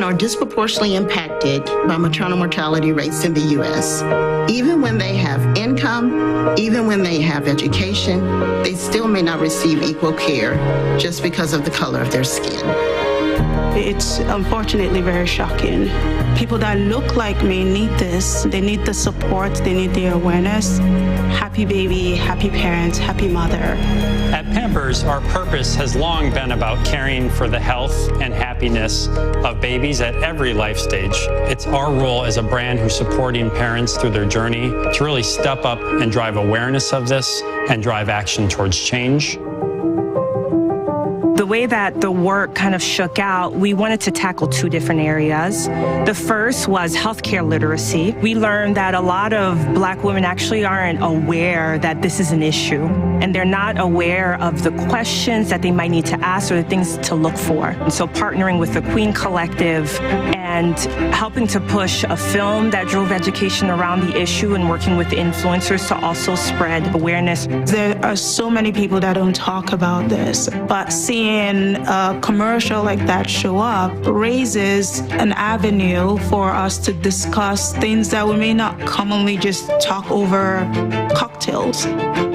are disproportionately impacted by maternal mortality rates in the U.S. Even when they have income, even when they have education, they still may not receive equal care just because of the color of their skin. It's unfortunately very shocking. People that look like me need this. They need the support, they need the awareness. Happy baby, happy parents, happy mother. At Pampers, our purpose has long been about caring for the health and happiness of babies at every life stage. It's our role as a brand who's supporting parents through their journey to really step up and drive awareness of this and drive action towards change. The way that the work kind of shook out, we wanted to tackle two different areas. The first was healthcare literacy. We learned that a lot of Black women actually aren't aware that this is an issue, and they're not aware of the questions that they might need to ask or the things to look for. And so partnering with the Queen Collective and helping to push a film that drove education around the issue and working with influencers to also spread awareness. There are so many people that don't talk about this, but seeing a commercial like that show up raises an avenue for us to discuss things that we may not commonly just talk over cocktails.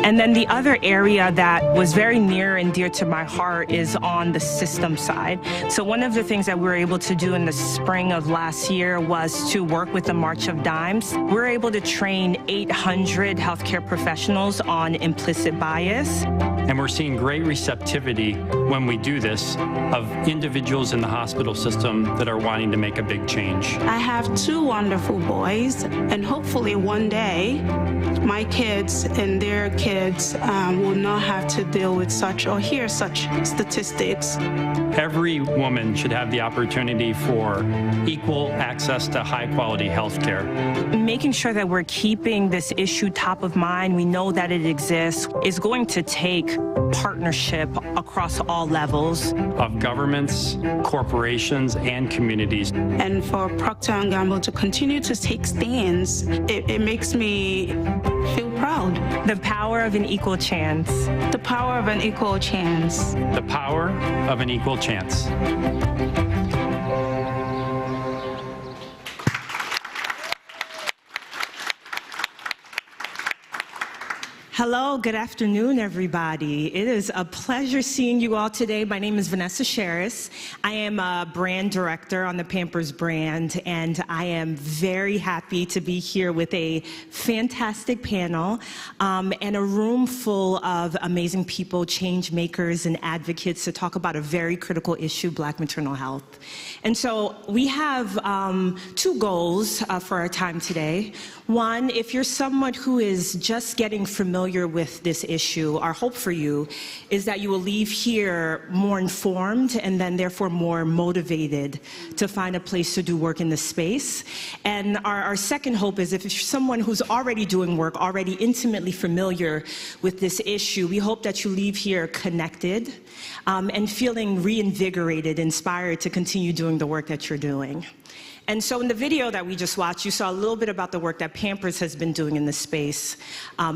And then the other area that was very near and dear to my heart is on the system side. So one of the things that we were able to do in the spring of last year was to work with the March of Dimes. We were able to train 800 healthcare professionals on implicit bias. And we're seeing great receptivity when we do this of individuals in the hospital system that are wanting to make a big change. I have two wonderful boys, and hopefully one day my kids and their kids will not have to deal with such or hear such statistics. Every woman should have the opportunity for equal access to high-quality health care. Making sure that we're keeping this issue top of mind, we know that it exists, is going to take partnership across all levels of governments, corporations, and communities. And for Procter & Gamble to continue to take stands, it makes me feel proud. The power of an equal chance. The power of an equal chance. The power of an equal chance. Hello, good afternoon, everybody. It is a pleasure seeing you all today. My name is Vanessa Sherris. I am a brand director on the Pampers brand, and I am very happy to be here with a fantastic panel and a room full of amazing people, change makers and advocates to talk about a very critical issue, Black maternal health. And so we have two goals for our time today. One, if you're someone who is just getting familiar with this issue, our hope for you is that you will leave here more informed and then therefore more motivated to find a place to do work in this space. And our second hope is if you're someone who's already doing work, already intimately familiar with this issue, we hope that you leave here connected and feeling reinvigorated, inspired to continue doing the work that you're doing. And so in the video that we just watched, you saw a little bit about the work that Pampers has been doing in this space,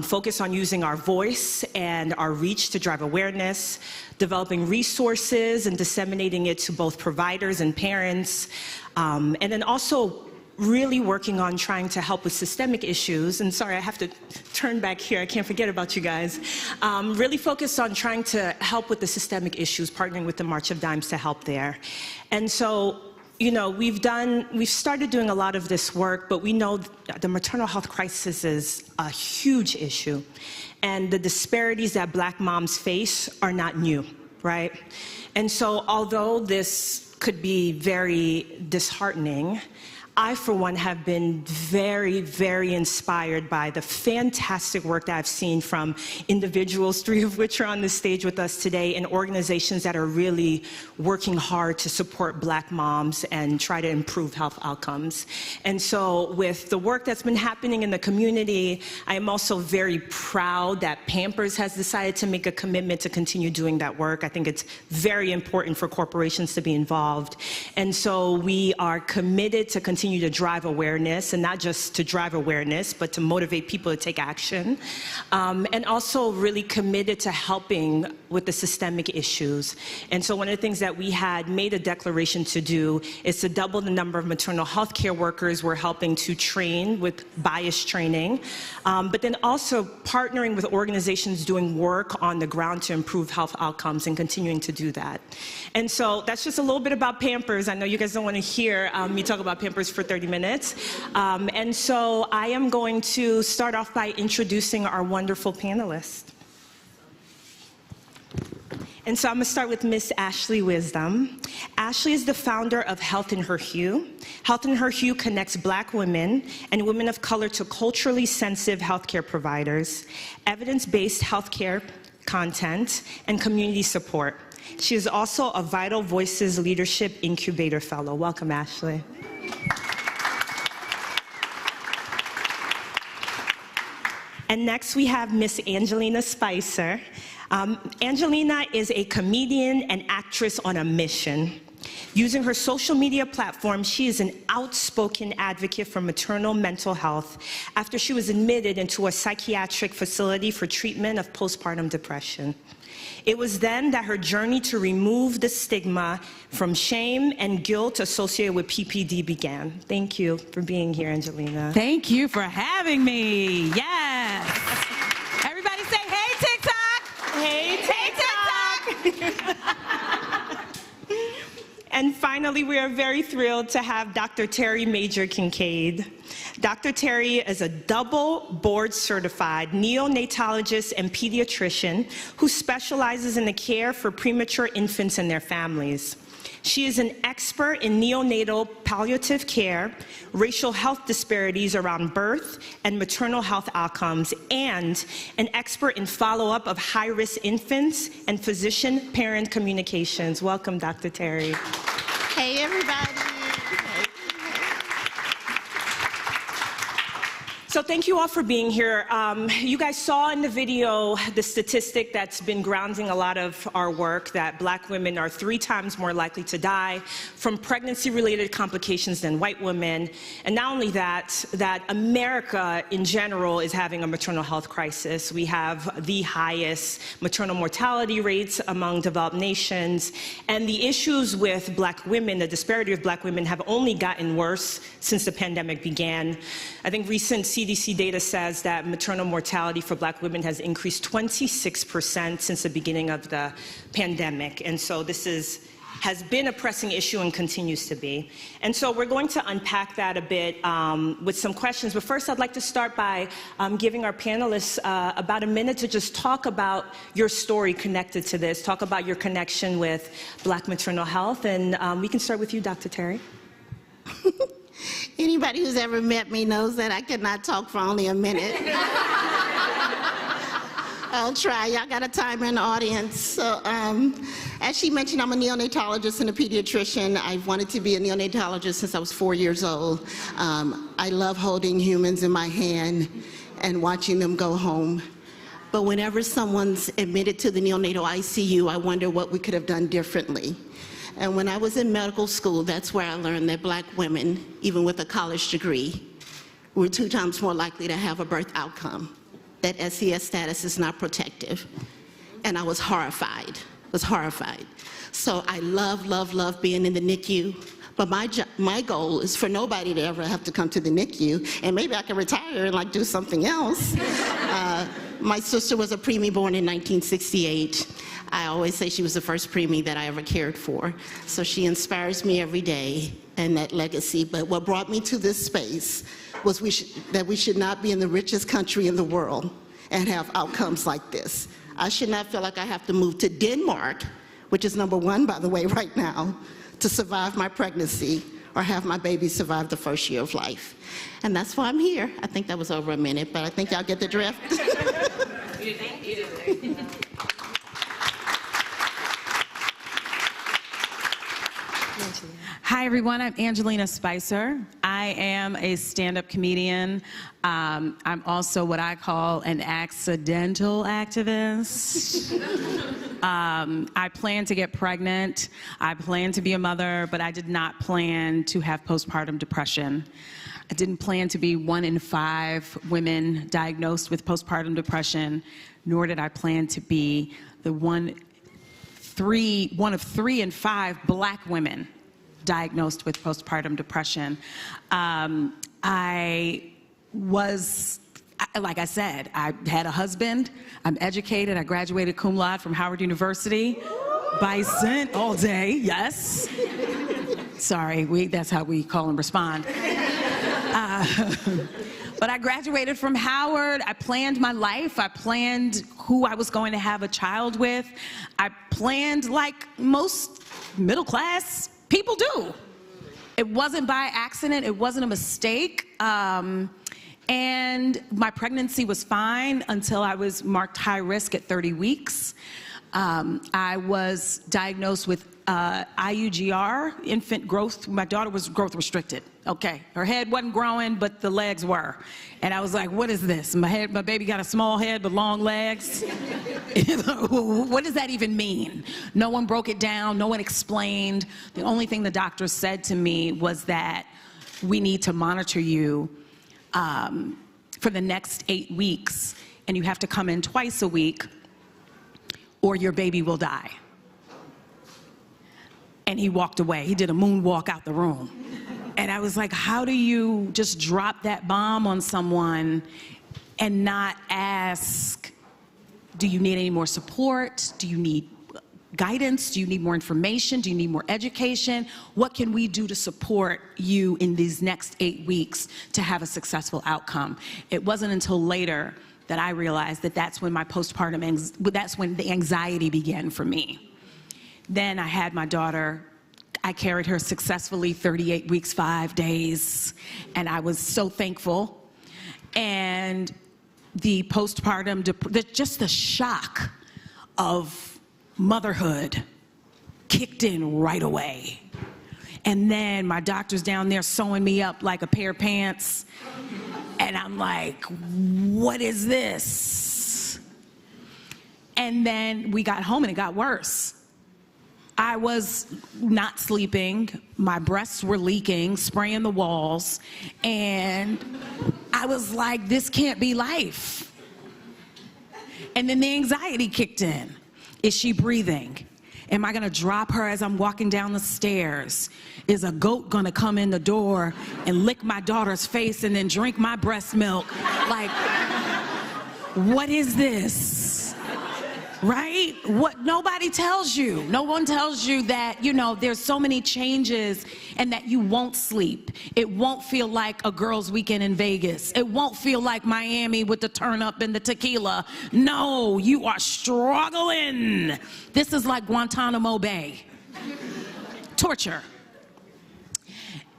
focused on using our voice and our reach to drive awareness, developing resources and disseminating it to both providers and parents, and then also really working on trying to help with systemic issues. And sorry, I have to turn back here. I can't forget about you guys. Really focused on trying to help with the systemic issues, partnering with the March of Dimes to help there. And so, you know, we've started doing a lot of this work, but we know the maternal health crisis is a huge issue. And the disparities that Black moms face are not new, right? And so although this could be very disheartening, I, for one, have been very, very inspired by the fantastic work that I've seen from individuals, 3 of which are on the stage with us today, and organizations that are really working hard to support Black moms and try to improve health outcomes. And so with the work that's been happening in the community, I am also very proud that Pampers has decided to make a commitment to continue doing that work. I think it's very important for corporations to be involved. And so we are committed to continue to drive awareness, and not just to drive awareness, but to motivate people to take action. And also really committed to helping with the systemic issues. And so one of the things that we had made a declaration to do is to double the number of maternal health care workers we're helping to train with bias training, but then also partnering with organizations doing work on the ground to improve health outcomes and continuing to do that. And so that's just a little bit about Pampers. I know you guys don't want to hear me talk about Pampers for 30 minutes. And so I am going to start off by introducing our wonderful panelists. And so I'm going to start with Miss Ashley Wisdom. Ashley is the founder of Health in Her Hue. Health in Her Hue connects Black women and women of color to culturally sensitive healthcare providers, evidence-based healthcare content, and community support. She is also a Vital Voices Leadership Incubator Fellow. Welcome, Ashley. And next we have Miss Angelina Spicer. Angelina is a comedian and actress on a mission. Using her social media platform, she is an outspoken advocate for maternal mental health after she was admitted into a psychiatric facility for treatment of postpartum depression. It was then that her journey to remove the stigma from shame and guilt associated with PPD began. Thank you for being here, Angelina. Thank you for having me. Yes. Everybody say, hey, TikTok. Hey, TikTok. And finally, we are very thrilled to have Dr. Terry Major Kincaid. Dr. Terry is a double board-certified neonatologist and pediatrician who specializes in the care for premature infants and their families. She is an expert in neonatal palliative care, racial health disparities around birth and maternal health outcomes, and an expert in follow-up of high-risk infants and physician-parent communications. Welcome, Dr. Terry. Hey, everybody. So thank you all for being here. You guys saw in the video the statistic that's been grounding a lot of our work, that Black women are 3 times more likely to die from pregnancy-related complications than white women. And not only that, that America in general is having a maternal health crisis. We have the highest maternal mortality rates among developed nations. And the issues with Black women, the disparity of Black women, have only gotten worse since the pandemic began. I think recent CDC data says that maternal mortality for Black women has increased 26% since the beginning of the pandemic. And so this has been a pressing issue and continues to be. And so we're going to unpack that a bit with some questions. But first, I'd like to start by giving our panelists about a minute to just talk about your story connected to this, talk about your connection with Black maternal health. And we can start with you, Dr. Terry. Anybody who's ever met me knows that I cannot talk for only a minute. I'll try. Y'all got a timer in the audience. So, as she mentioned, I'm a neonatologist and a pediatrician. I've wanted to be a neonatologist since I was 4 years old. I love holding humans in my hand and watching them go home. But whenever someone's admitted to the neonatal ICU, I wonder what we could have done differently. And when I was in medical school, that's where I learned that Black women, even with a college degree, were 2 times more likely to have a birth outcome, that SES status is not protective. And I was horrified, So I love being in the NICU. But my goal is for nobody to ever have to come to the NICU, and maybe I can retire and do something else. My sister was a preemie born in 1968. I always say she was the first preemie that I ever cared for. So she inspires me every day and that legacy. But what brought me to this space was that we should not be in the richest country in the world and have outcomes like this. I should not feel like I have to move to Denmark, which is #1, by the way, right now, to survive my pregnancy or have my baby survive the first year of life. And that's why I'm here. I think that was over a minute, but I think y'all get the drift. Hi, everyone. I'm Angelina Spicer. I am a stand-up comedian. I'm also what I call an accidental activist. I planned to get pregnant. I planned to be a mother, but I did not plan to have postpartum depression. I didn't plan to be 1 in 5 women diagnosed with postpartum depression, nor did I plan to be one of 3 in 5 Black women diagnosed with postpartum depression. I was, like I said, I had a husband, I'm educated, I graduated cum laude from Howard University. Bison all day, yes. Sorry, that's how we call and respond. But I graduated from Howard. I planned my life. I planned who I was going to have a child with. I planned like most middle class people do. It wasn't by accident. It wasn't a mistake. And my pregnancy was fine until I was marked high risk at 30 weeks. I was diagnosed with IUGR, infant growth. My daughter was growth restricted. Okay, her head wasn't growing, but the legs were. And I was like, what is this? My baby got a small head but long legs? What does that even mean? No one broke it down, no one explained. The only thing the doctor said to me was that we need to monitor you for the next 8 weeks, and you have to come in twice a week, or your baby will die. And he walked away. He did a moonwalk out the room. And I was like, how do you just drop that bomb on someone and not ask, do you need any more support? Do you need guidance? Do you need more information? Do you need more education? What can we do to support you in these next 8 weeks to have a successful outcome? It wasn't until later that I realized that that's when that's when the anxiety began for me. Then I had my daughter. I carried her successfully 38 weeks, 5 days, and I was so thankful. And the postpartum, just the shock of motherhood kicked in right away. And then my doctor's down there sewing me up like a pair of pants, and I'm like, what is this? And then we got home and it got worse. I was not sleeping, my breasts were leaking, spraying the walls, and I was like, this can't be life. And then the anxiety kicked in. Is she breathing? Am I gonna drop her as I'm walking down the stairs? Is a goat gonna come in the door and lick my daughter's face and then drink my breast milk? Like, what is this? Right? What nobody tells you. No one tells you that, you know, there's so many changes and that you won't sleep. It won't feel like a girls' weekend in Vegas. It won't feel like Miami with the turn up and the tequila. No, you are struggling. This is like Guantanamo Bay. Torture.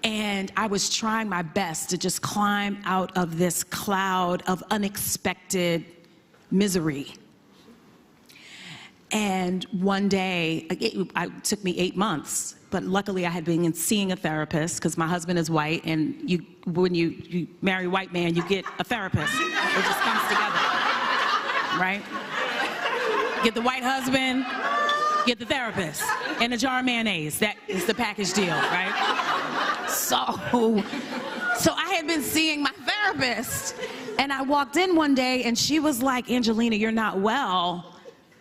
And I was trying my best to just climb out of this cloud of unexpected misery. And one day, it took me 8 months, but luckily I had been seeing a therapist because my husband is white, and when you marry a white man, you get a therapist. It just comes together, right? Get the white husband, get the therapist, and a jar of mayonnaise. That is the package deal, right? So I had been seeing my therapist, and I walked in one day, and she was like, Angelina, you're not well.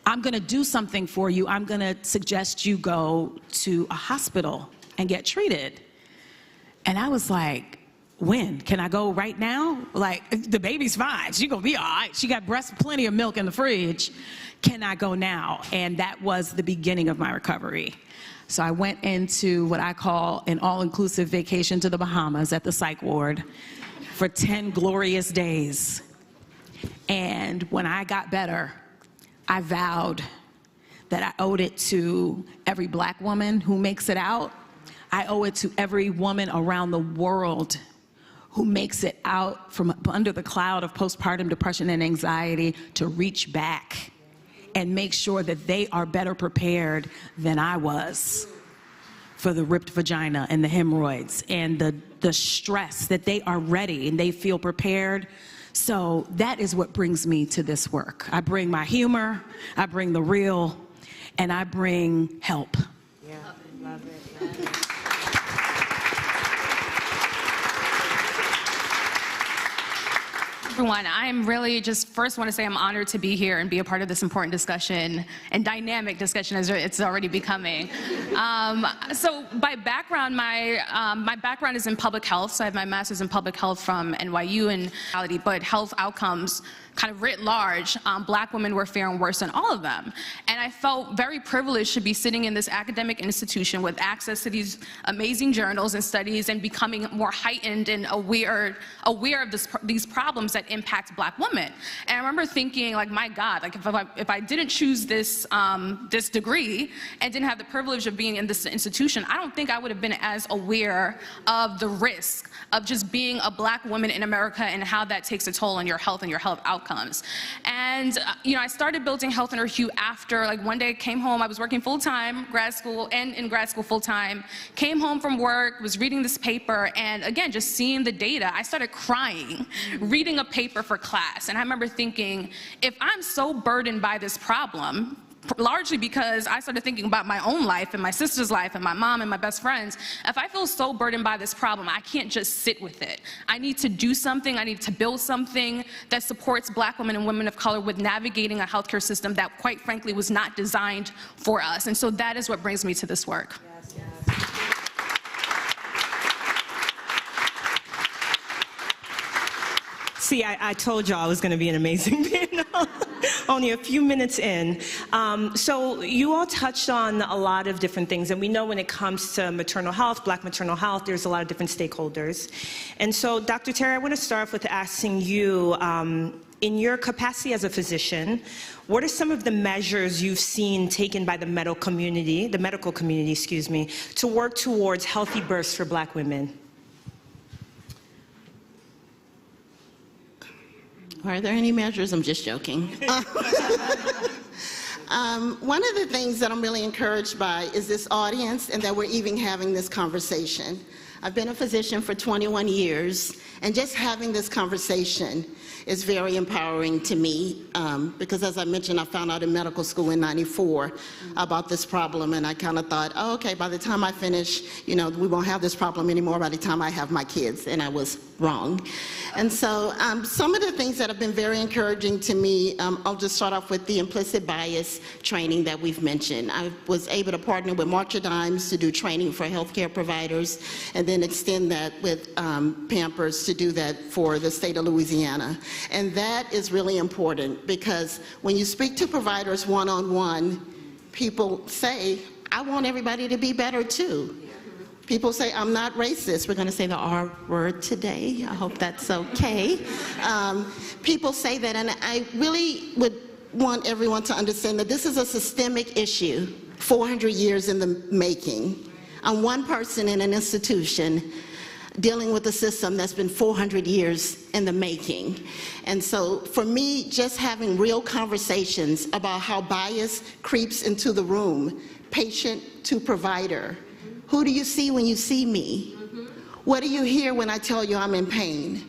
I'm gonna do something for you. I'm gonna suggest you go to a hospital and get treated. And I was like, when? Can I go right now? Like, the baby's fine. She's gonna be all right. She got plenty of milk in the fridge. Can I go now? And that was the beginning of my recovery. So I went into what I call an all-inclusive vacation to the Bahamas at the psych ward for 10 glorious days. And when I got better, I vowed that I owed it to every Black woman who makes it out. I owe it to every woman around the world who makes it out from under the cloud of postpartum depression and anxiety to reach back and make sure that they are better prepared than I was for the ripped vagina and the hemorrhoids and the stress, that they are ready and they feel prepared. So that is what brings me to this work. I bring my humor, I bring the real, and I bring help. Yeah, love it. Love it. Everyone, I'm really just first want to say I'm honored to be here and be a part of this important discussion and dynamic discussion as it's already becoming. So by background, my background is in public health. So I have my master's in public health from NYU but health outcomes kind of writ large, Black women were faring worse than all of them. And I felt very privileged to be sitting in this academic institution with access to these amazing journals and studies and becoming more heightened and aware of these problems that impact Black women. And I remember thinking, like, my God, like if I didn't choose this, this degree and didn't have the privilege of being in this institution, I don't think I would have been as aware of the risk of just being a Black woman in America and how that takes a toll on your health and your health outcomes. And you know, I started building Health Under Hue after, like, one day I came home, I was working full-time, grad school, and in grad school full-time, came home from work, was reading this paper, and again, just seeing the data, I started crying, reading a paper for class. And I remember thinking, if I'm so burdened by this problem, largely because I started thinking about my own life and my sister's life and my mom and my best friends. If I feel so burdened by this problem, I can't just sit with it. I need to do something. I need to build something that supports Black women and women of color with navigating a healthcare system that, quite frankly, was not designed for us. And so that is what brings me to this work. Yes, yes. See, I told y'all it was going to be an amazing panel. Only a few minutes in. So you all touched on a lot of different things, and we know when it comes to maternal health, Black maternal health, there's a lot of different stakeholders. And so, Dr. Terry, I want to start off with asking you, in your capacity as a physician, what are some of the measures you've seen taken by the medical community, to work towards healthy births for Black women? Are there any measures? I'm just joking. One of the things that I'm really encouraged by is this audience and that we're even having this conversation. I've been a physician for 21 years, and just having this conversation is very empowering to me because, as I mentioned, I found out in medical school in '94 about this problem, and I kind of thought, oh, okay, by the time I finish, you know, we won't have this problem anymore by the time I have my kids, and I was wrong. And so some of the things that have been very encouraging to me, I'll just start off with the implicit bias training that we've mentioned. I was able to partner with March of Dimes to do training for healthcare providers, and then extend that with Pampers to do that for the state of Louisiana. And that is really important because when you speak to providers one-on-one, people say, I want everybody to be better too. People say, I'm not racist. We're going to say the R word today. I hope that's okay. People say that, and I really would want everyone to understand that this is a systemic issue, 400 years in the making. I'm one person in an institution dealing with a system that's been 400 years in the making. And so for me, just having real conversations about how bias creeps into the room, patient to provider. Who do you see when you see me? What do you hear when I tell you I'm in pain?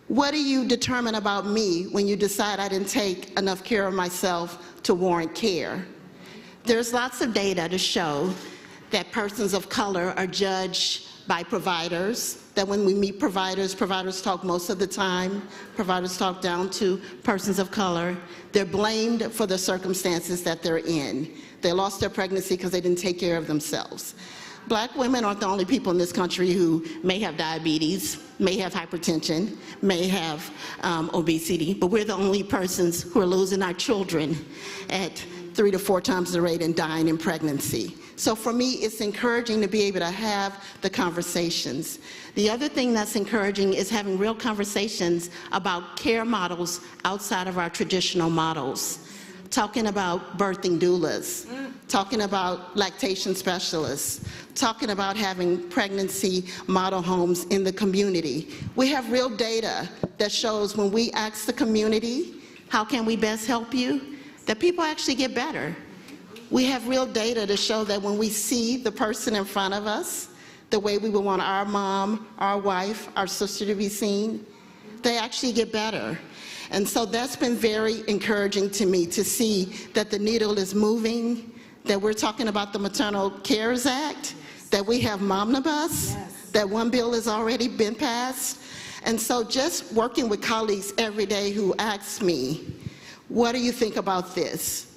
What do you determine about me when you decide I didn't take enough care of myself to warrant care? There's lots of data to show that persons of color are judged by providers, that when we meet providers, providers talk most of the time, providers talk down to persons of color. They're blamed for the circumstances that they're in. They lost their pregnancy because they didn't take care of themselves. Black women aren't the only people in this country who may have diabetes, may have hypertension, may have obesity, but we're the only persons who are losing our children at 3 to 4 times the rate and dying in pregnancy. So for me, it's encouraging to be able to have the conversations. The other thing that's encouraging is having real conversations about care models outside of our traditional models. Talking about birthing doulas, talking about lactation specialists, talking about having pregnancy model homes in the community. We have real data that shows when we ask the community, how can we best help you, that people actually get better. We have real data to show that when we see the person in front of us, the way we would want our mom, our wife, our sister to be seen, they actually get better. And so that's been very encouraging to me to see that the needle is moving, that we're talking about the Maternal Cares Act, that we have Momnibus, that one bill has already been passed. And so just working with colleagues every day who ask me, what do you think about this?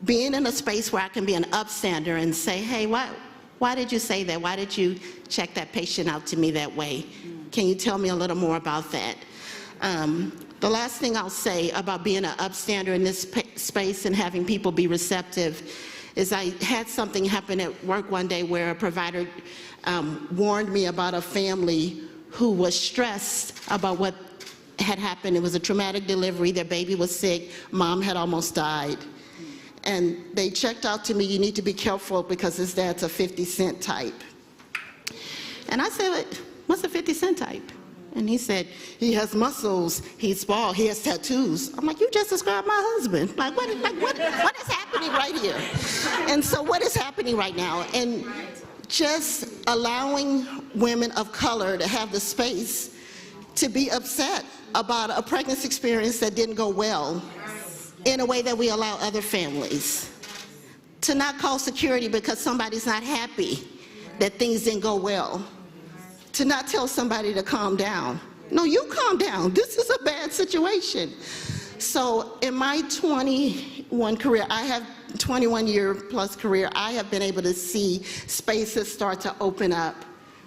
Being in a space where I can be an upstander and say, hey, why did you say that? Why did you check that patient out to me that way? Can you tell me a little more about that? The last thing I'll say about being an upstander in this space and having people be receptive is I had something happen at work one day where a provider warned me about a family who was stressed about what had happened. It was a traumatic delivery, their baby was sick, mom had almost died. And they checked out to me, you need to be careful because his dad's a 50-cent type. And I said, what's a 50-cent type? And he said, he has muscles, he's bald, he has tattoos. I'm like, you just described my husband. Like, what is happening right here? And so what is happening right now? And just allowing women of color to have the space to be upset about a pregnancy experience that didn't go well in a way that we allow other families. To not call security because somebody's not happy that things didn't go well. To not tell somebody to calm down. No, you calm down. This is a bad situation. So in my 21 career, I have 21-year plus career, I have been able to see spaces start to open up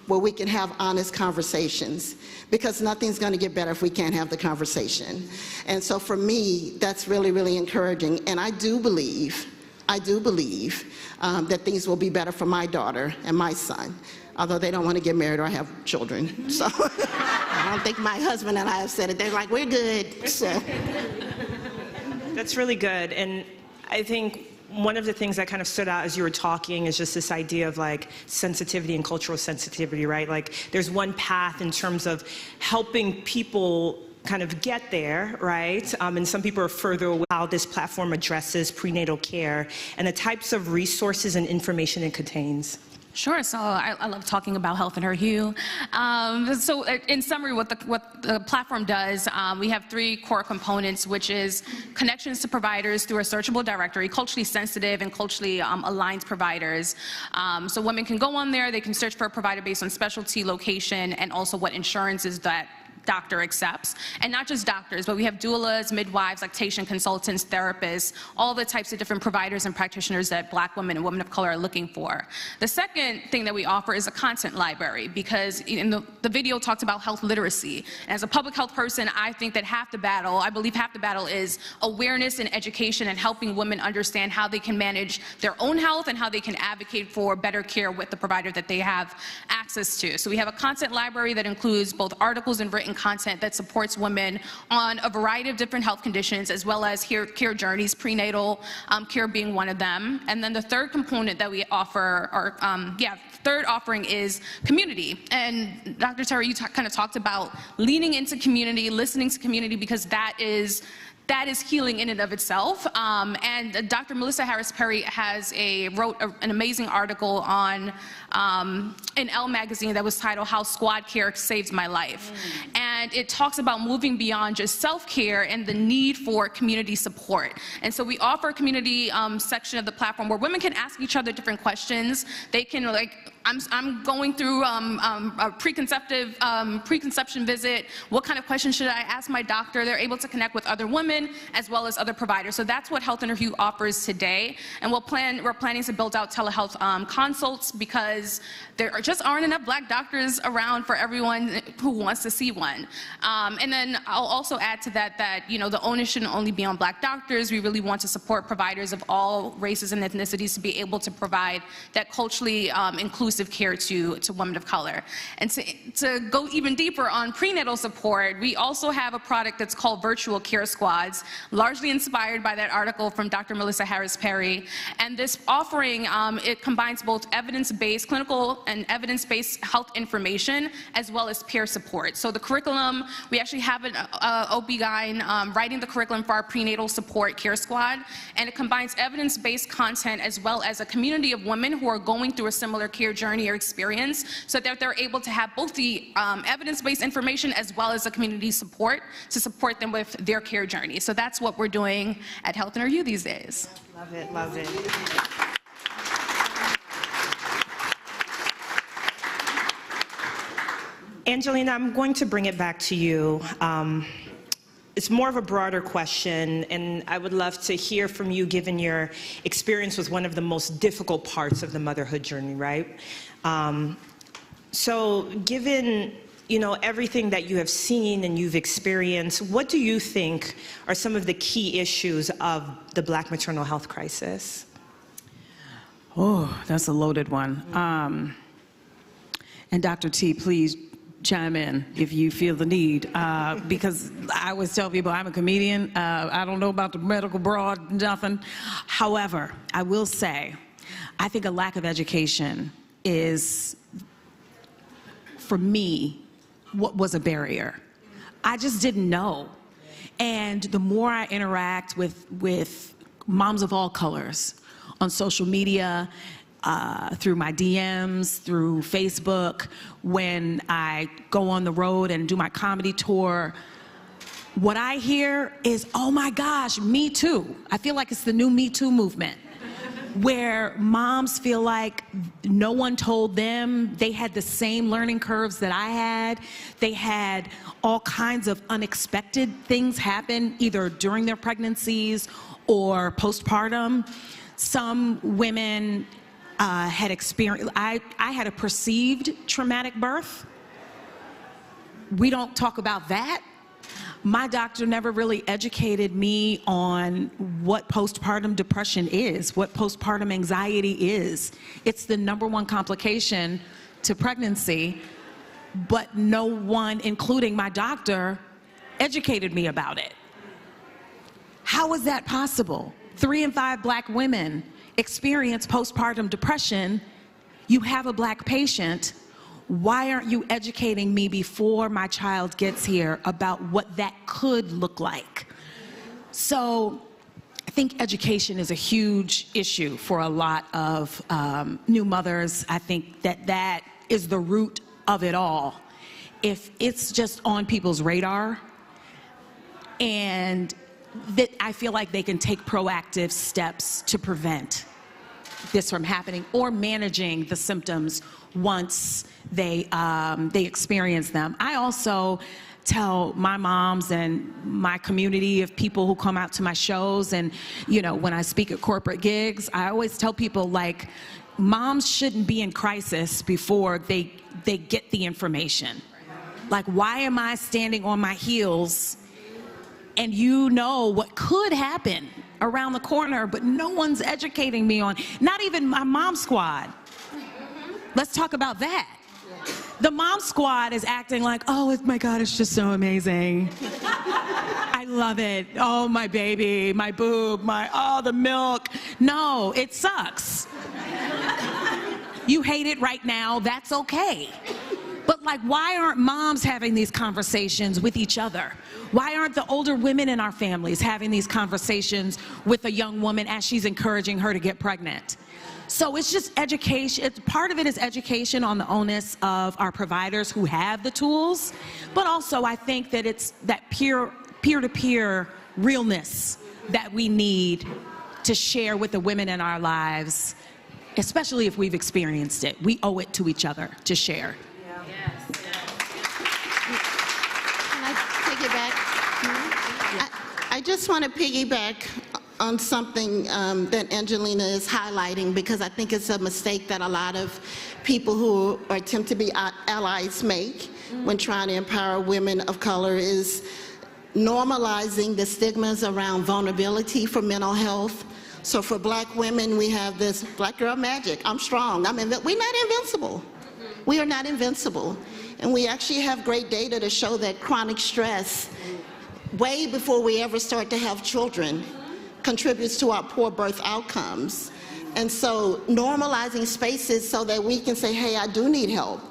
where we can have honest conversations, because nothing's going to get better if we can't have the conversation. And so for me, that's really, really encouraging. And I do believe that things will be better for my daughter and my son, although they don't want to get married or have children. So I don't think my husband and I have said it. They're like, we're good. So. That's really good. And I think one of the things that kind of stood out as you were talking is just this idea of like sensitivity and cultural sensitivity, right? Like there's one path in terms of helping people kind of get there, right? And some people are further away. How this platform addresses prenatal care and the types of resources and information it contains. Sure. So I love talking about Health in Her Hue. So in summary, what the platform does, we have 3 core components, which is connections to providers through a searchable directory, culturally sensitive and culturally aligned providers. So women can go on there, they can search for a provider based on specialty, location, and also what insurances that doctor accepts. And not just doctors, but we have doulas, midwives, lactation consultants, therapists, all the types of different providers and practitioners that Black women and women of color are looking for. The second thing that we offer is a content library, because in the video talked about health literacy. As a public health person, I think that I believe half the battle is awareness and education and helping women understand how they can manage their own health and how they can advocate for better care with the provider that they have access to. So we have a content library that includes both articles and written content that supports women on a variety of different health conditions, as well as care journeys, prenatal care being one of them. And then the third component that we offer, third offering is community. And Dr. Terry, you kind of talked about leaning into community, listening to community, because that is healing in and of itself. And Dr. Melissa Harris Perry wrote an amazing article on in Elle magazine that was titled "How Squad Care Saves My Life." And it talks about moving beyond just self-care and the need for community support. And so we offer a community section of the platform where women can ask each other different questions. They can, like, I'm going through a preconception visit. What kind of questions should I ask my doctor? They're able to connect with other women as well as other providers. So that's what Health in Her Hue offers today. And we're planning to build out telehealth consults, because there just aren't enough Black doctors around for everyone who wants to see one. And then I'll also add to that the onus shouldn't only be on Black doctors. We really want to support providers of all races and ethnicities to be able to provide that culturally inclusive care to women of color. And to go even deeper on prenatal support, we also have a product that's called Virtual Care Squads, largely inspired by that article from Dr. Melissa Harris Perry. And this offering, it combines both clinical and evidence-based health information, as well as peer support. So the curriculum, we actually have an OB-GYN writing the curriculum for our prenatal support care squad, and it combines evidence-based content as well as a community of women who are going through a similar care journey or experience, so that they're able to have both the evidence-based information as well as a community support to support them with their care journey. So that's what we're doing at Health in Her Hue these days. Love it, love it. Angelina, I'm going to bring it back to you. It's more of a broader question, and I would love to hear from you, given your experience with one of the most difficult parts of the motherhood journey, right? So given, you know, everything that you have seen and you've experienced, what do you think are some of the key issues of the Black maternal health crisis? Oh, that's a loaded one. And Dr. T, please chime in if you feel the need, because I always tell people I'm a comedian. I don't know about the medical broad, nothing. However, I will say, I think a lack of education is, for me, what was a barrier. I just didn't know. And the more I interact with moms of all colors on social media, through my DMs, through Facebook, when I go on the road and do my comedy tour, what I hear is, oh my gosh, Me Too. I feel like it's the new Me Too movement, where moms feel like no one told them. They had the same learning curves that I had. They had all kinds of unexpected things happen, either during their pregnancies or postpartum. Some women had experienced, I had a perceived traumatic birth. We don't talk about that. My doctor never really educated me on what postpartum depression is, what postpartum anxiety is. It's the #1 complication to pregnancy, but no one, including my doctor, educated me about it. How is that possible? 3 in 5 Black women experience postpartum depression. You have a Black patient. Why aren't you educating me before my child gets here about what that could look like? So I think education is a huge issue for a lot of new mothers. I think that is the root of it all. If it's just on people's radar, and that I feel like they can take proactive steps to prevent this from happening, or managing the symptoms once they experience them. I also tell my moms and my community of people who come out to my shows, and you know, when I speak at corporate gigs, I always tell people, like, moms shouldn't be in crisis before they get the information. Like, why am I standing on my heels and you know what could happen around the corner, but no one's educating me on, not even my mom squad. Let's talk about that. The mom squad is acting like, oh my God, it's just so amazing. I love it. Oh, my baby, my boob, the milk. No, it sucks. You hate it right now, that's okay. But like, why aren't moms having these conversations with each other? Why aren't the older women in our families having these conversations with a young woman as she's encouraging her to get pregnant? So it's just education. Part of it is education on the onus of our providers who have the tools, but also I think that it's that peer-to-peer realness that we need to share with the women in our lives, especially if we've experienced it. We owe it to each other to share. I just want to piggyback on something that Angelina is highlighting, because I think it's a mistake that a lot of people who attempt to be allies make when trying to empower women of color, is normalizing the stigmas around vulnerability for mental health. So for Black women, we have this Black girl magic. I'm strong. We're not invincible. We are not invincible. And we actually have great data to show that chronic stress, way before we ever start to have children, contributes to our poor birth outcomes. And so normalizing spaces so that we can say, hey, I do need help.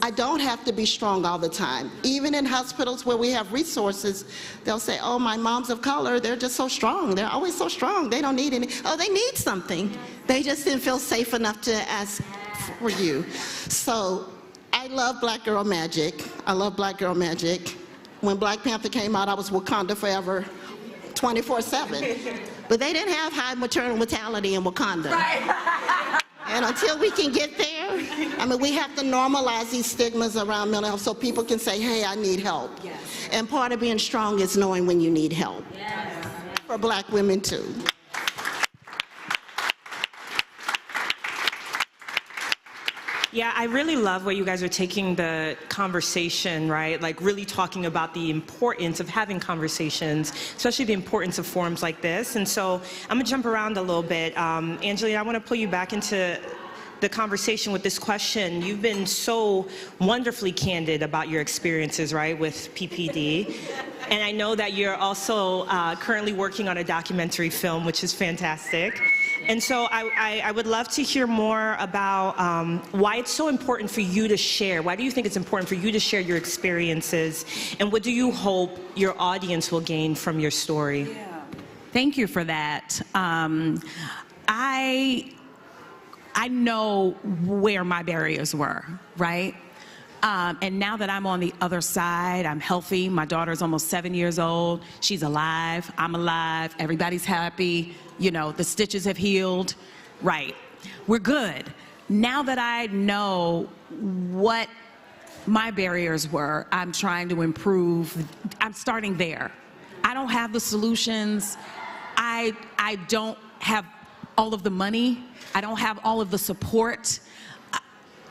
I don't have to be strong all the time. Even in hospitals where we have resources, they'll say, oh, my moms of color, they're just so strong. They're always so strong. They don't need any. Oh, they need something. They just didn't feel safe enough to ask for you. So I love Black girl magic. I love Black girl magic. When Black Panther came out, I was Wakanda forever, 24/7. But they didn't have high maternal mortality in Wakanda. Right. And until we can get there, I mean, we have to normalize these stigmas around mental health so people can say, hey, I need help. Yes. And part of being strong is knowing when you need help. Yes. For Black women, too. Yeah, I really love where you guys are taking the conversation, right? Like really talking about the importance of having conversations, especially the importance of forums like this. And so I'm gonna jump around a little bit. Angelina, I wanna pull you back into the conversation with this question. You've been so wonderfully candid about your experiences, right, with PPD. And I know that you're also currently working on a documentary film, which is fantastic. And so I would love to hear more about why it's so important for you to share. Why do you think it's important for you to share your experiences? And what do you hope your audience will gain from your story? Yeah. Thank you for that. I know where my barriers were, right? And now that I'm on the other side, I'm healthy. My daughter's almost 7 years old. She's alive. I'm alive. Everybody's happy. You know, the stitches have healed. Right. We're good. Now that I know what my barriers were, I'm trying to improve. I'm starting there. I don't have the solutions. I don't have all of the money. I don't have all of the support.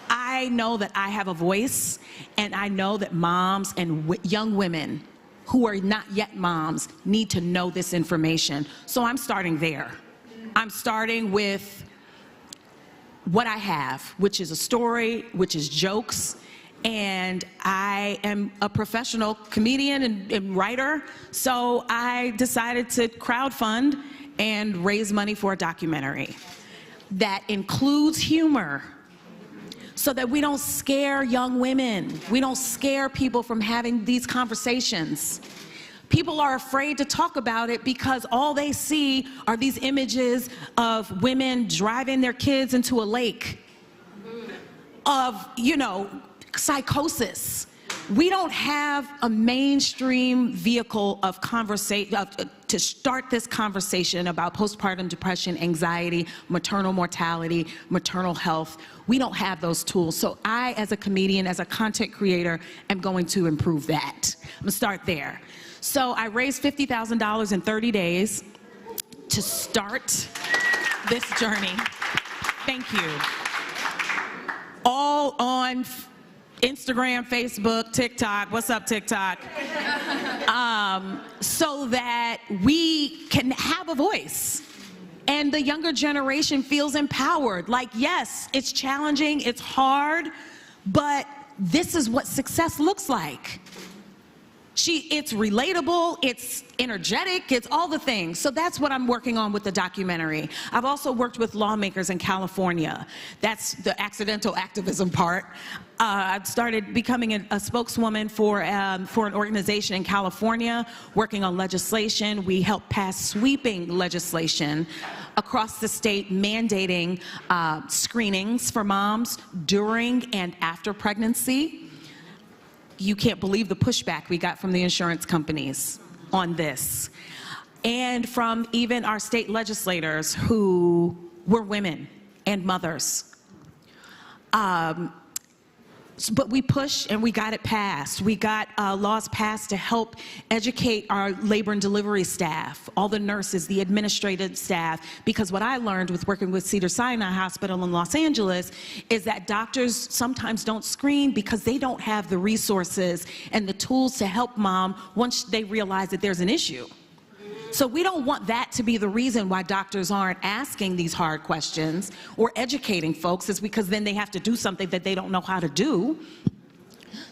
I know that I have a voice, and I know that moms and young women who are not yet moms need to know this information. So I'm starting there. I'm starting with what I have, which is a story, which is jokes, and I am a professional comedian and writer, so I decided to crowdfund and raise money for a documentary that includes humor, so that we don't scare young women. We don't scare people from having these conversations. People are afraid to talk about it because all they see are these images of women driving their kids into a lake, of, you know, psychosis. We don't have a mainstream vehicle of conversation to start this conversation about postpartum depression, anxiety, maternal mortality, maternal health. We don't have those tools. So I, as a comedian, as a content creator, am going to improve that. I'm gonna start there. So I raised $50,000 in 30 days to start this journey. Thank you. All on Instagram, Facebook, TikTok. What's up, TikTok? So that we can have a voice and the younger generation feels empowered. Like, yes, it's challenging, it's hard, but this is what success looks like. It's relatable, it's energetic, it's all the things. So that's what I'm working on with the documentary. I've also worked with lawmakers in California. That's the accidental activism part. I've started becoming a spokeswoman for an organization in California, working on legislation. We helped pass sweeping legislation across the state mandating screenings for moms during and after pregnancy. You can't believe the pushback we got from the insurance companies on this. And from even our state legislators who were women and mothers. But we pushed and we got it passed. We got laws passed to help educate our labor and delivery staff, all the nurses, the administrative staff, because what I learned with working with Cedars-Sinai Hospital in Los Angeles is that doctors sometimes don't screen because they don't have the resources and the tools to help mom once they realize that there's an issue. So we don't want that to be the reason why doctors aren't asking these hard questions or educating folks, is because then they have to do something that they don't know how to do.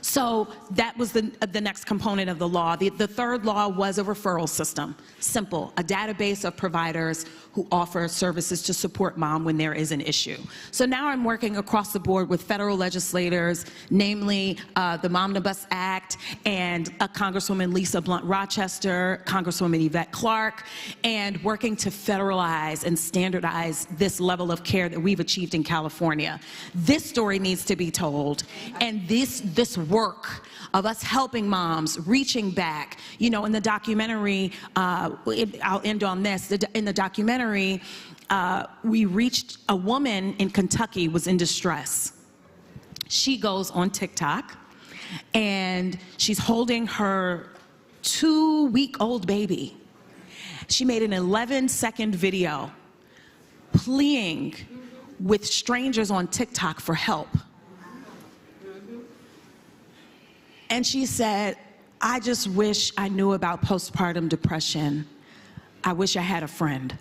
So that was the next component of the law. The third law was a referral system. Simple, a database of providers who offer services to support mom when there is an issue. So now I'm working across the board with federal legislators, namely the Momnibus Act and Congresswoman Lisa Blunt Rochester, Congresswoman Yvette Clarke, and working to federalize and standardize this level of care that we've achieved in California. This story needs to be told, and this work of us helping moms, reaching back. You know, in the documentary, I'll end on this, in the documentary, we reached a woman in Kentucky was in distress. She goes on TikTok, and she's holding her 2-week-old baby. She made an 11-second video pleading with strangers on TikTok for help. And she said, I just wish I knew about postpartum depression. I wish I had a friend.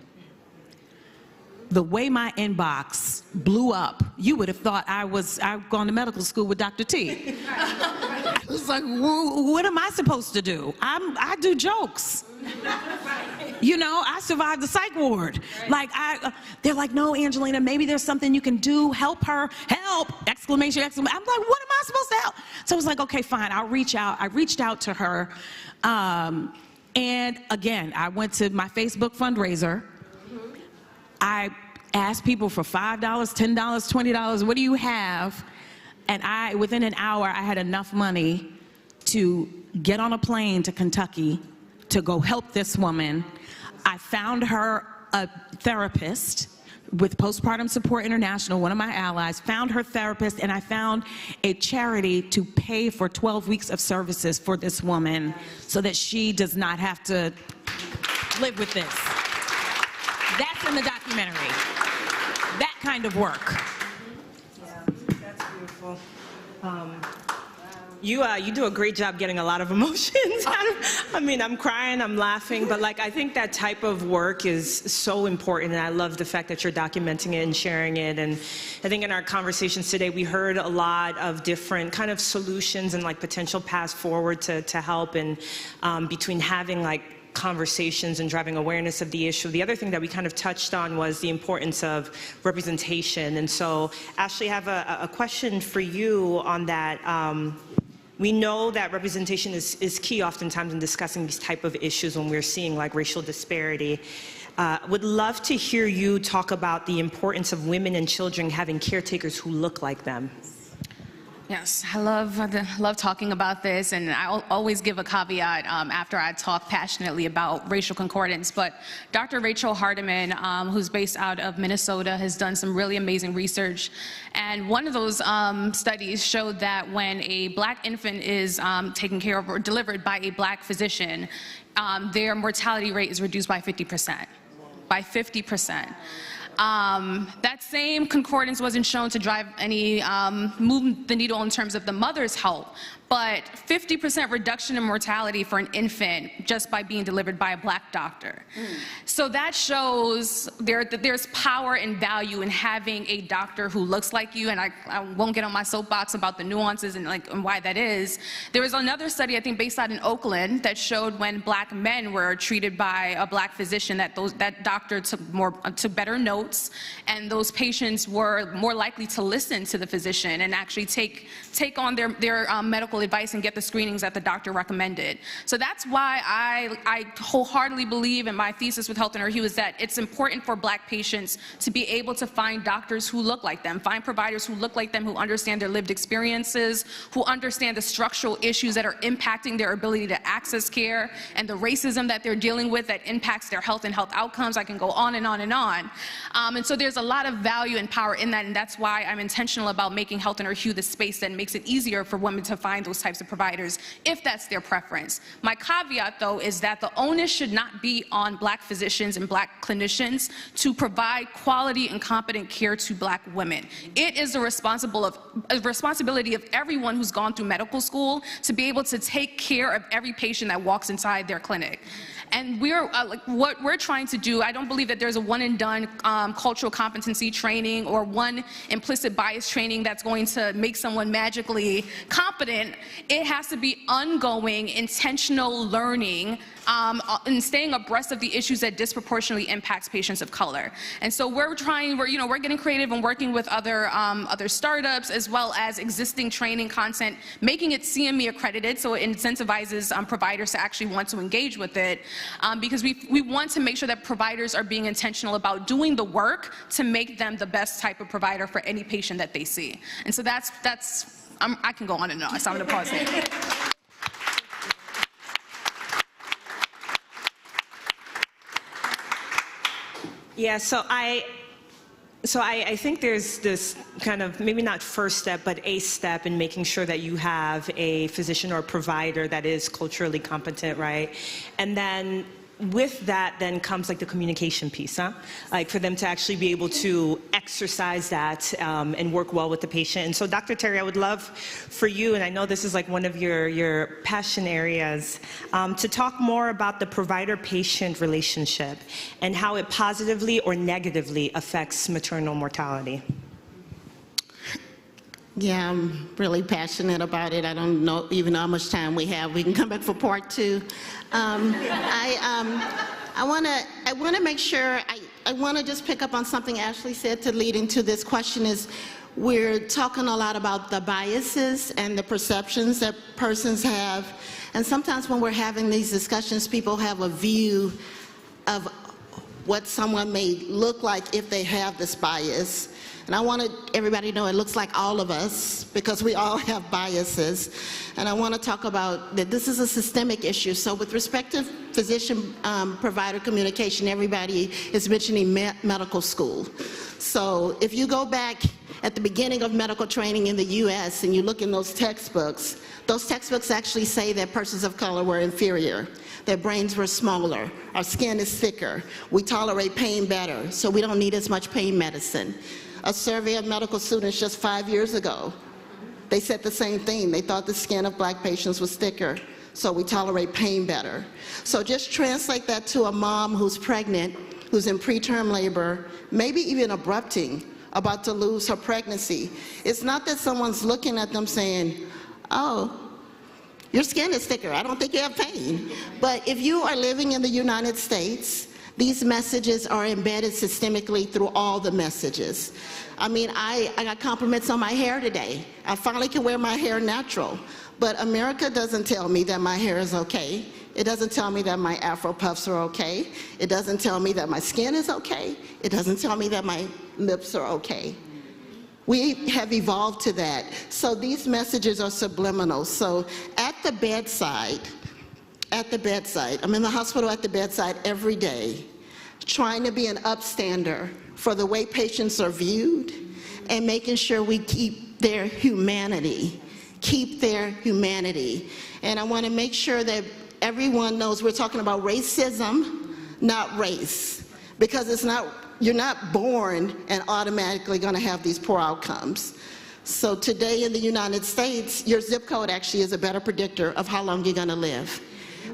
The way my inbox blew up, you would have thought I've gone to medical school with Dr. T. I was like, what am I supposed to do? I do jokes. You know, I survived the psych ward. Like, they're like, no, Angelina, maybe there's something you can do. Help her, help, exclamation, exclamation. I'm like, what am I supposed to help? So I was like, okay, fine, I'll reach out. I reached out to her. And again, I went to my Facebook fundraiser. I asked people for $5, $10, $20, what do you have? And within an hour, I had enough money to get on a plane to Kentucky to go help this woman. I found her a therapist with Postpartum Support International, one of my allies, found her therapist, and I found a charity to pay for 12 weeks of services for this woman so that she does not have to live with this. That's in the documentary. That kind of work. Yeah, that's beautiful. You do a great job getting a lot of emotions. I mean, I'm crying, I'm laughing, but like, I think that type of work is so important, and I love the fact that you're documenting it and sharing it. And I think in our conversations today, we heard a lot of different kind of solutions and like potential paths forward to help, and between having like conversations and driving awareness of the issue. The other thing that we kind of touched on was the importance of representation. And so, Ashley, I have a question for you on that. We know that representation is key oftentimes in discussing these type of issues when we're seeing like racial disparity. Would love to hear you talk about the importance of women and children having caretakers who look like them. Yes, I love talking about this, and I always give a caveat after I talk passionately about racial concordance. But Dr. Rachel Hardiman, who's based out of Minnesota, has done some really amazing research. And one of those studies showed that when a black infant is taken care of or delivered by a black physician, their mortality rate is reduced by 50%. By 50%. That same concordance wasn't shown to drive any, move the needle in terms of the mother's health, but 50% reduction in mortality for an infant just by being delivered by a black doctor. So that shows there's power and value in having a doctor who looks like you, and I won't get on my soapbox about the nuances and why that is. There was another study, I think based out in Oakland, that showed when black men were treated by a black physician that doctor took better notes, and those patients were more likely to listen to the physician and actually take on their medical advice and get the screenings that the doctor recommended. So that's why I wholeheartedly believe in my thesis with Health and Hue is that it's important for black patients to be able to find doctors who look like them, find providers who look like them, who understand their lived experiences, who understand the structural issues that are impacting their ability to access care, and the racism that they're dealing with that impacts their health and health outcomes. I can go on and on and on. And so there's a lot of value and power in that, and that's why I'm intentional about making Health and Hue the space that makes it easier for women to find those types of providers, if that's their preference. My caveat, though, is that the onus should not be on black physicians and black clinicians to provide quality and competent care to black women. It is a responsibility of everyone who's gone through medical school to be able to take care of every patient that walks inside their clinic. And what we're trying to do, I don't believe that there's a one and done cultural competency training or one implicit bias training that's going to make someone magically competent. It has to be ongoing, intentional learning and staying abreast of the issues that disproportionately impacts patients of color. And so we're getting creative and working with other startups as well as existing training content, making it CME accredited so it incentivizes providers to actually want to engage with it. Because we want to make sure that providers are being intentional about doing the work to make them the best type of provider for any patient that they see. And so I can go on and on, so I'm going to pause there. Yeah, so I So I think there's this kind of, maybe not first step, but a step in making sure that you have a physician or provider that is culturally competent, right? And then with that then comes like the communication piece, huh? Like for them to actually be able to exercise that and work well with the patient. And so Dr. Terry, I would love for you, and I know this is like one of your passion areas, to talk more about the provider-patient relationship and how it positively or negatively affects maternal mortality. Yeah, I'm really passionate about it. I don't know even how much time we have. We can come back for part two. I want to make sure, I want to just pick up on something Ashley said to lead into this question is, we're talking a lot about the biases and the perceptions that persons have. And sometimes when we're having these discussions, people have a view of what someone may look like if they have this bias. And I wanted everybody to know it looks like all of us, because we all have biases. And I want to talk about that this is a systemic issue. So with respect to physician-provider communication, everybody is mentioning medical school. So if you go back at the beginning of medical training in the US and you look in those textbooks actually say that persons of color were inferior. Their brains were smaller, our skin is thicker, we tolerate pain better, so we don't need as much pain medicine. A survey of medical students just 5 years ago, they said the same thing. They thought the skin of black patients was thicker, so we tolerate pain better. So just translate that to a mom who's pregnant, who's in preterm labor, maybe even abrupting, about to lose her pregnancy. It's not that someone's looking at them saying, oh, your skin is thicker, I don't think you have pain. But if you are living in the United States, these messages are embedded systemically through all the messages. I mean, I got compliments on my hair today. I finally can wear my hair natural. But America doesn't tell me that my hair is okay. It doesn't tell me that my Afro puffs are okay. It doesn't tell me that my skin is okay. It doesn't tell me that my lips are okay. We have evolved to that. So these messages are subliminal. So at the bedside, I'm in the hospital at the bedside every day, trying to be an upstander for the way patients are viewed and making sure we keep their humanity. And I want to make sure that everyone knows we're talking about racism, not race, because it's not, you're not born and automatically going to have these poor outcomes. So today in the United States, your zip code actually is a better predictor of how long you're going to live.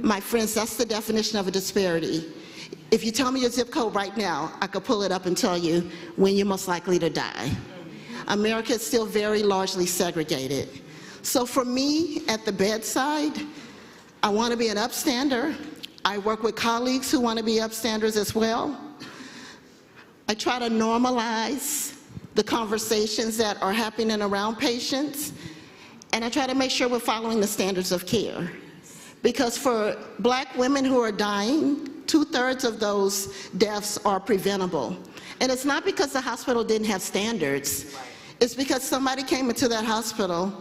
My friends, that's the definition of a disparity. If you tell me your zip code right now, I could pull it up and tell you when you're most likely to die. America is still very largely segregated. So for me, at the bedside, I want to be an upstander. I work with colleagues who want to be upstanders as well. I try to normalize the conversations that are happening around patients, and I try to make sure we're following the standards of care. Because for black women who are dying, 2/3 of those deaths are preventable. And it's not because the hospital didn't have standards. It's because somebody came into that hospital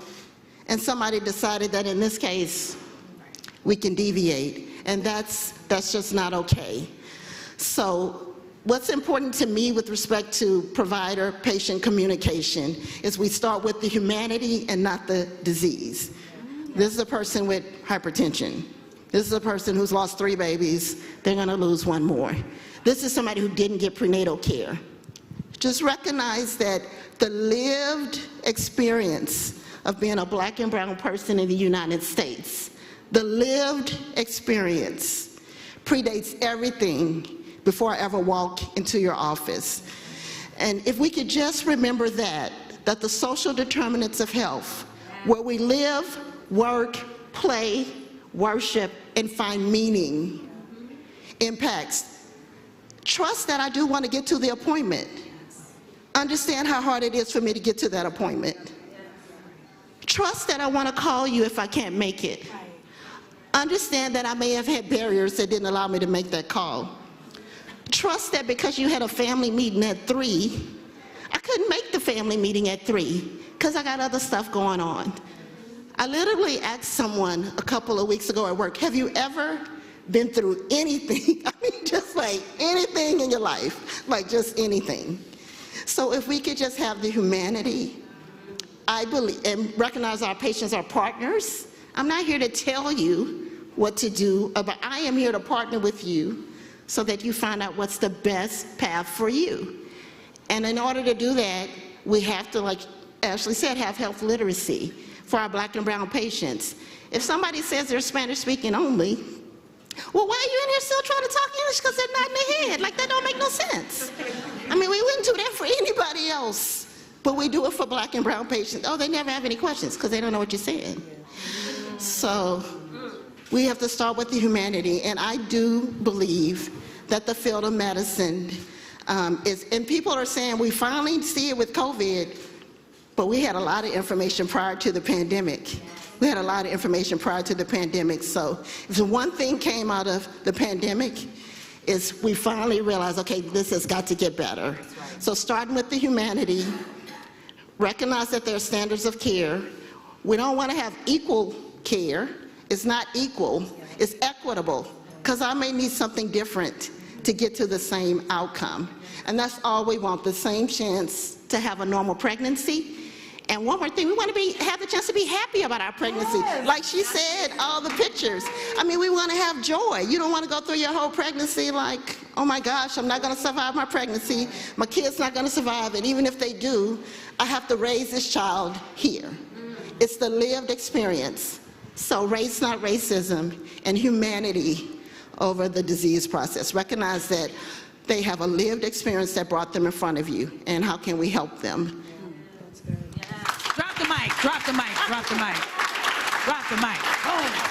and somebody decided that in this case, we can deviate. And that's just not okay. So what's important to me with respect to provider-patient communication is we start with the humanity and not the disease. This is a person with hypertension. This is a person who's lost 3 babies. They're going to lose 1 more. This is somebody who didn't get prenatal care. Just recognize that the lived experience of being a black and brown person in the United States, the lived experience predates everything before I ever walk into your office. And if we could just remember that the social determinants of health, where we live, work, play, worship, and find meaning, impacts. Trust that I do want to get to the appointment. Understand how hard it is for me to get to that appointment. Trust that I want to call you if I can't make it. Understand that I may have had barriers that didn't allow me to make that call. Trust that because you had a family meeting at 3, I couldn't make the family meeting at 3 because I got other stuff going on. I literally asked someone a couple of weeks ago at work, have you ever been through anything? I mean, just like anything in your life, like just anything. So if we could just have the humanity, I believe, and recognize our patients are partners. I'm not here to tell you what to do, but I am here to partner with you so that you find out what's the best path for you. And in order to do that, we have to, like Ashley said, have health literacy for our Black and brown patients. If somebody says they're Spanish speaking only, well, why are you in here still trying to talk English? Because they're not in their head. Like, that don't make no sense. I mean, we wouldn't do that for anybody else, but we do it for Black and brown patients. Oh, they never have any questions because they don't know what you're saying. So we have to start with the humanity, and I do believe that the field of medicine is, and people are saying we finally see it with COVID, but we had a lot of information prior to the pandemic. We had a lot of information prior to the pandemic. So if the one thing came out of the pandemic is we finally realized, okay, this has got to get better. So starting with the humanity, recognize that there are standards of care. We don't want to have equal care. It's not equal, it's equitable, because I may need something different to get to the same outcome. And that's all we want, the same chance to have a normal pregnancy. And one more thing, we want to have the chance to be happy about our pregnancy. Yes. Like she said, all the pictures. I mean, we want to have joy. You don't want to go through your whole pregnancy like, oh my gosh, I'm not going to survive my pregnancy. My kid's not going to survive. And even if they do, I have to raise this child here. It's the lived experience. So race, not racism, and humanity over the disease process. Recognize that they have a lived experience that brought them in front of you, and how can we help them? Drop the mic, drop the mic, drop the mic, drop the mic. Oh.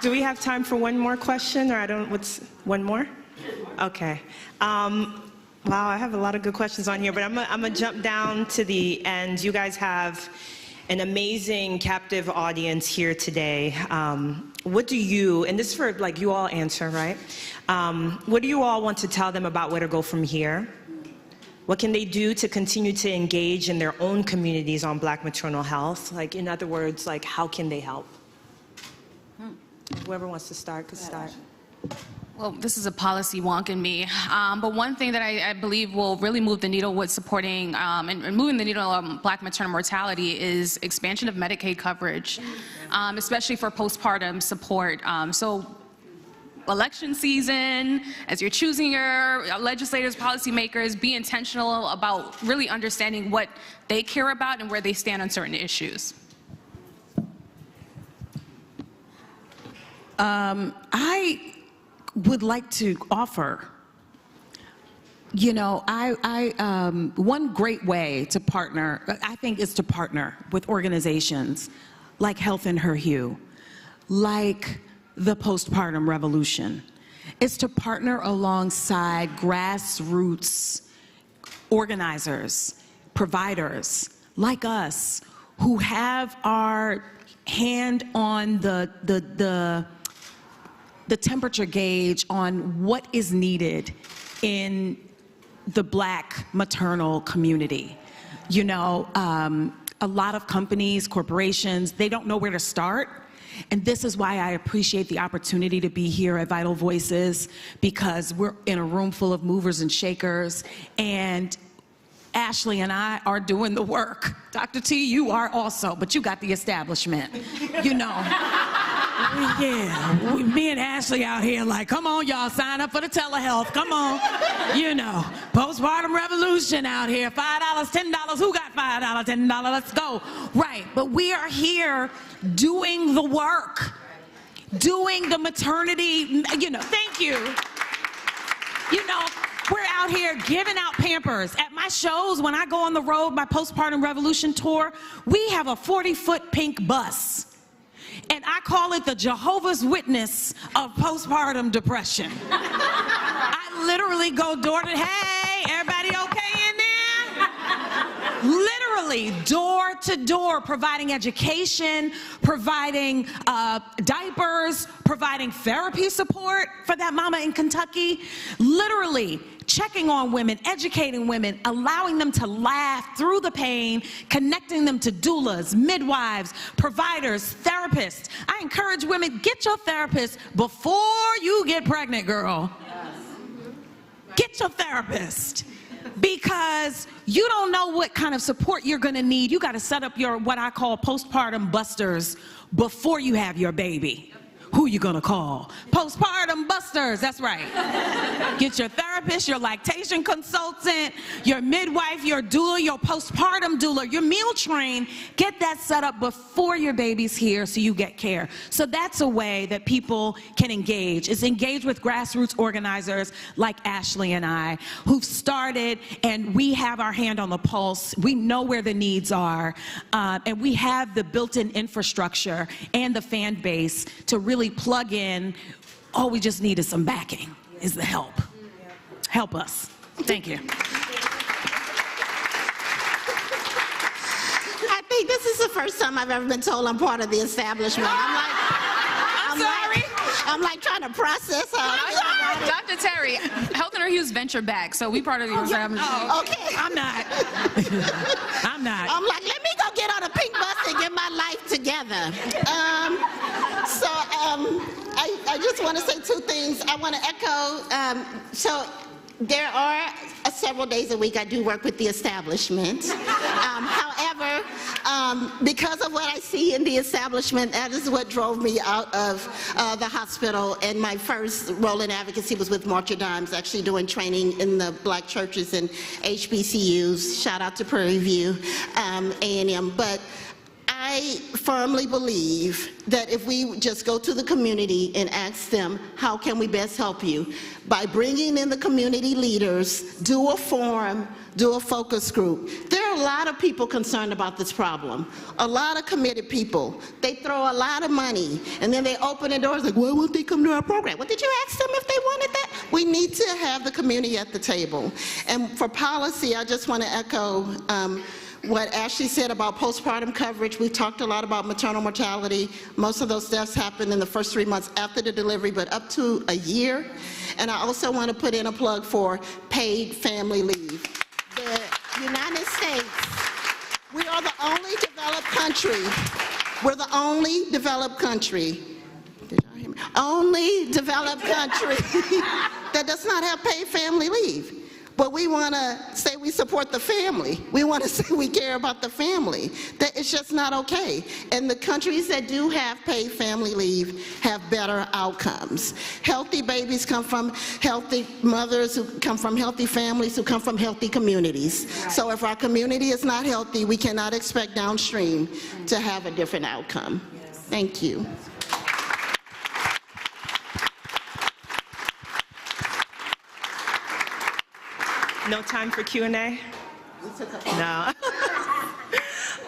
Do we have time for one more question, or what's one more? Okay. Wow, I have a lot of good questions on here, but I'm gonna jump down to the end. You guys have an amazing captive audience here today. What do you, and this is for like you all answer, right? What do you all want to tell them about where to go from here? What can they do to continue to engage in their own communities on Black maternal health? Like, in other words, like, how can they help? Whoever wants to start could start. Well, this is a policy wonk in me, but one thing that I believe will really move the needle with supporting and moving the needle on Black maternal mortality is expansion of Medicaid coverage, especially for postpartum support. So election season, as you're choosing your legislators, policymakers, be intentional about really understanding what they care about and where they stand on certain issues. I would like to offer, you know, one great way to partner, I think, is to partner with organizations like Health in Her Hue, like the Postpartum Revolution. It's to partner alongside grassroots organizers, providers like us, who have our hand on the temperature gauge on what is needed in the Black maternal community. You know, a lot of companies, corporations, they don't know where to start. And this is why I appreciate the opportunity to be here at Vital Voices, because we're in a room full of movers and shakers, and Ashley and I are doing the work. Dr. T, you are also, but you got the establishment, you know. Yeah, me and Ashley out here like, come on, y'all, sign up for the telehealth, come on. You know, postpartum revolution out here, $5, $10, who got $5, $10, let's go. Right, but we are here doing the work, doing the maternity, you know, thank you. You know, we're out here giving out Pampers. At my shows, when I go on the road, my Postpartum Revolution tour, we have a 40-foot pink bus. And I call it the Jehovah's Witness of postpartum depression. I literally go door to, hey, everybody okay in there? Literally door to door, providing education, providing diapers, providing therapy support for that mama in Kentucky. Literally checking on women, educating women, allowing them to laugh through the pain, connecting them to doulas, midwives, providers, therapists. I encourage women, get your therapist before you get pregnant, girl. Get your therapist, because you don't know what kind of support you're gonna need. You gotta set up your, what I call postpartum busters before you have your baby. Who you gonna call? Postpartum busters, that's right. Get your therapist, your lactation consultant, your midwife, your doula, your postpartum doula, your meal train. Get that set up before your baby's here so you get care. So that's a way that people can engage, is engage with grassroots organizers like Ashley and I, who've started, and we have our hand on the pulse. We know where the needs are, and we have the built-in infrastructure and the fan base to really plug in. All we just need is some backing, is the help. Help us. Thank you. I think this is the first time I've ever been told I'm part of the establishment. I'm like trying to process how. Dr. Terry, Health and Hughes venture back, so we part of the establishment. Oh, okay. I'm not. I'm not. I'm like, let me go get on a pink bus and get my life together. I just want to say two things. I want to echo. So there are several days a week I do work with the establishment. However, because of what I see in the establishment, that is what drove me out of the hospital. And my first role in advocacy was with March of Dimes, actually doing training in the black churches and HBCUs. Shout out to Prairie View, A&M. But I firmly believe that if we just go to the community and ask them, how can we best help you? By bringing in the community leaders, do a forum, do a focus group. There are a lot of people concerned about this problem, a lot of committed people. They throw a lot of money, and then they open the doors like, why won't they come to our program? Well, did you ask them if they wanted that? We need to have the community at the table. And for policy, I just want to echo what Ashley said about postpartum coverage. We've talked a lot about maternal mortality. Most of those deaths happen in the first 3 months after the delivery, but up to a year. And I also want to put in a plug for paid family leave. The United States, we are the only developed country. We're the only developed country. Did y'all hear me? Only developed country that does not have paid family leave. But we want to say we support the family. We want to say we care about the family. That it's just not okay. And the countries that do have paid family leave have better outcomes. Healthy babies come from healthy mothers who come from healthy families who come from healthy communities. So if our community is not healthy, we cannot expect downstream to have a different outcome. Thank you. No time for Q&A? No.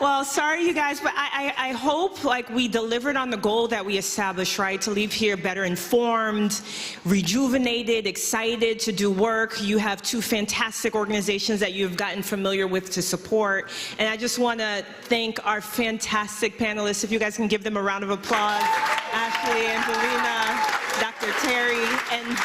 Well, sorry, you guys, but I hope like we delivered on the goal that we established, right? To leave here better informed, rejuvenated, excited to do work. You have two fantastic organizations that you've gotten familiar with to support. And I just want to thank our fantastic panelists. If you guys can give them a round of applause. Ashley, Angelina, Dr. Terry, and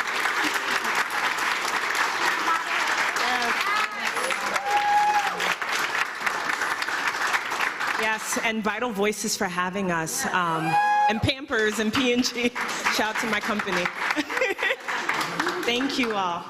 yes, and Vital Voices for having us, and Pampers and P&G. Shout out to my company. Thank you all.